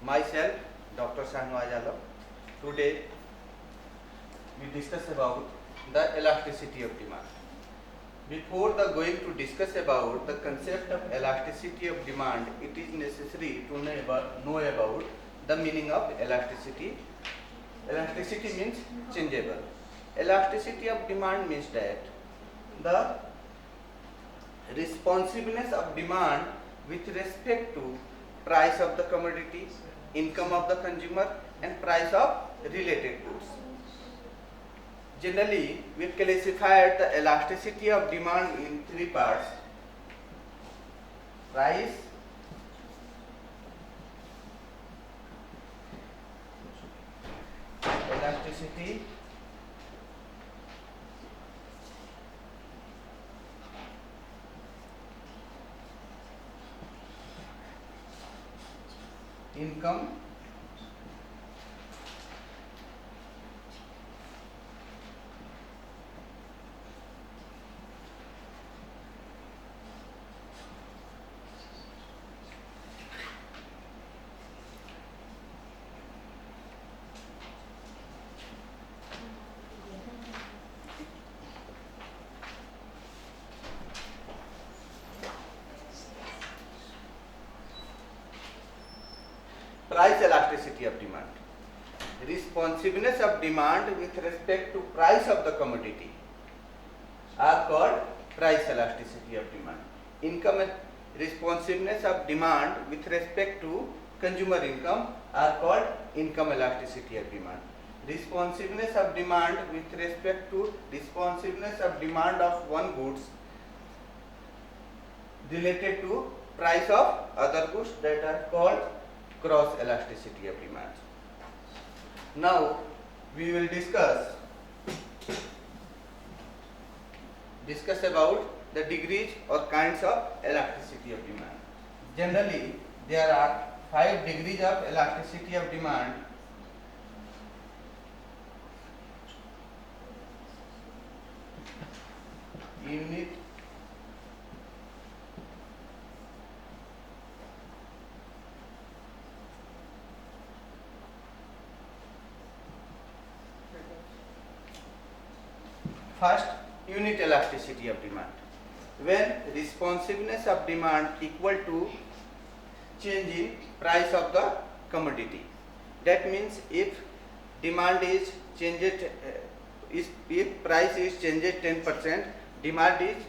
Myself, Dr. Shahnawaz Alam. Today we discuss about the elasticity of demand. Before the going to discuss about the concept of elasticity of demand, it is necessary to know about the meaning of elasticity. Elasticity means changeable. Elasticity of demand means that the responsiveness of demand with respect to price of the commodity, income of the consumer and price of related goods. Generally, we classified the elasticity of demand in three parts: price, elasticity, income, price elasticity of demand. Responsiveness of demand with respect to price of the commodity are called price elasticity of demand. Income and responsiveness of demand with respect to consumer income are called income elasticity of demand. Responsiveness of demand with respect to responsiveness of demand of one goods related to price of other goods, that are called cross elasticity of demand. Now we will discuss about the degrees or kinds of elasticity of demand. Generally, there are 5 degrees of elasticity of demand. Unit, first, unit elasticity of demand. When responsiveness of demand equal to change in price of the commodity. That means if demand is changed, if price is changed 10%, demand is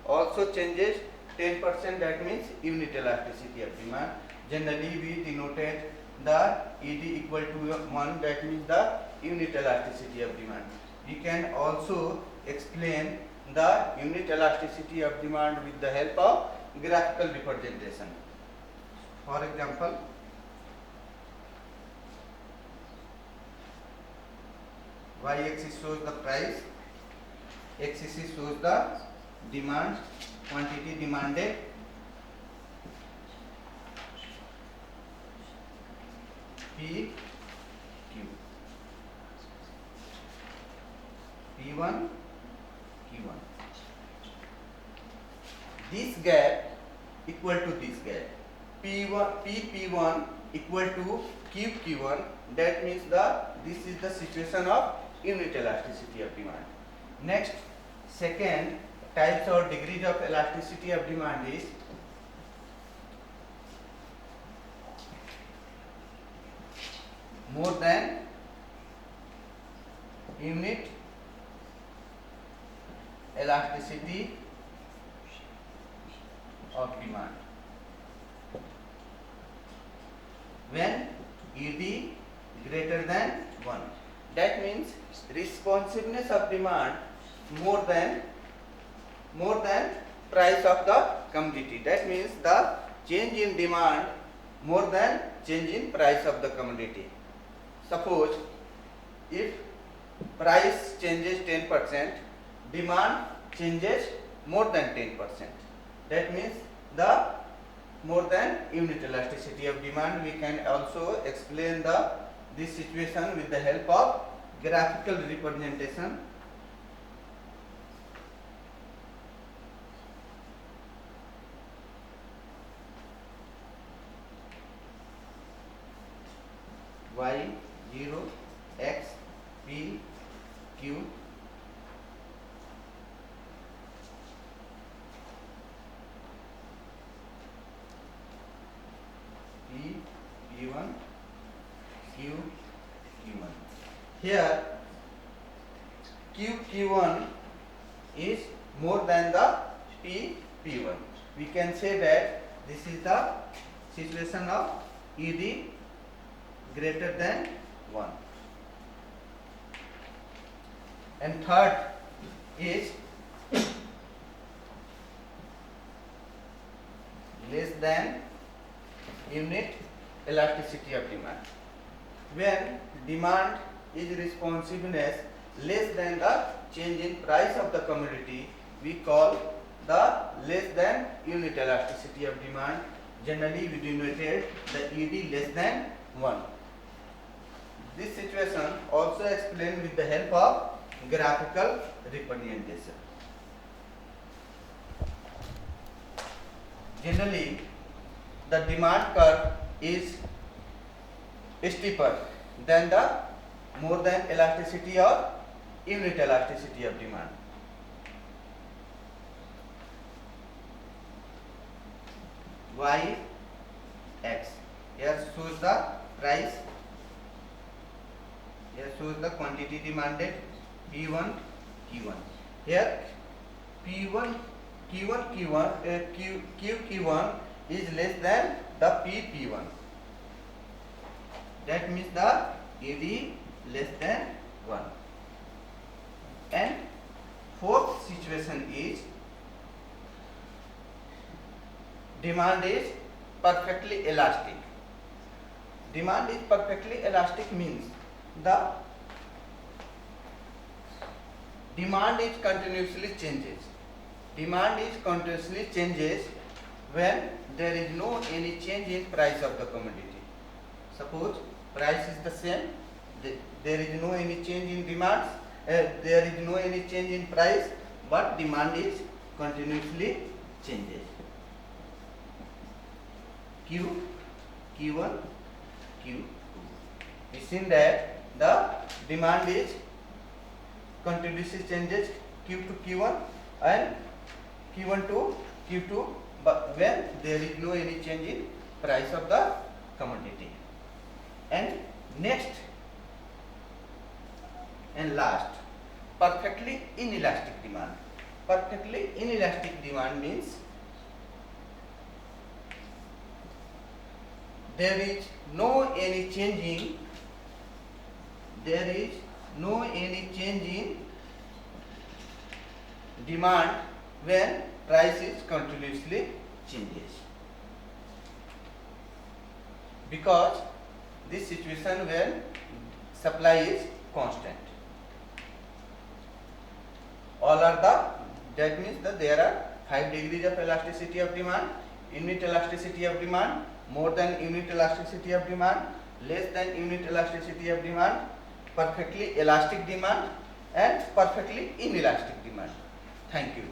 also changes 10%. That means unit elasticity of demand. Generally, we denoted the ED equal to 1. That means the unit elasticity of demand. We can also explain the unit elasticity of demand with the help of graphical representation. For example, y-axis shows the price, x-axis shows the demand, quantity demanded, P, Q, P1, Q1. This gap equal to this gap. P1 equal to Q1. That means this is the situation of unit elasticity of demand. Next, second types or degrees of elasticity of demand is more than unit elasticity of demand. When ED greater than 1. That means responsiveness of demand more than price of the commodity. That means the change in demand more than change in price of the commodity. Suppose if price changes 10%, demand changes more than 10%. That means the more than unit elasticity of demand. We can also explain this situation with the help of graphical representation. y 0 x p q p p1 q q1. Here q1 is more than the p1. We can say that this is the situation of ed greater than 1. And third is less than unit elasticity of demand. When demand is responsiveness less than the change in price of the commodity, we call the less than unit elasticity of demand. Generally we denoted the ED less than 1. This situation also explained with the help of graphical representation. Generally the demand curve is steeper than the more than elasticity or unit elasticity of demand. Y x here shows the price, here shows the quantity demanded P1 Q1. Here P1 Q1 is less than the P1. That means the ED less than 1. And fourth situation is demand is perfectly elastic. Demand is perfectly elastic means the demand is continuously changes. Demand is continuously changes when there is no any change in price of the commodity. Suppose price is the same, there is no any change in demands, there is no any change in price, but demand is continuously changes. Q1 Q2. We seen that the demand is continuously changes Q to Q1 and Q1 to Q2, but when there is no any change in price of the commodity. And next and last, perfectly inelastic demand. Perfectly inelastic demand means there is no any change in demand when price is continuously changes, because this situation when supply is constant. All are that means that there are 5 degrees of elasticity of demand: unit elasticity of demand, more than unit elasticity of demand, less than unit elasticity of demand, perfectly elastic demand, and perfectly inelastic demand. Thank you.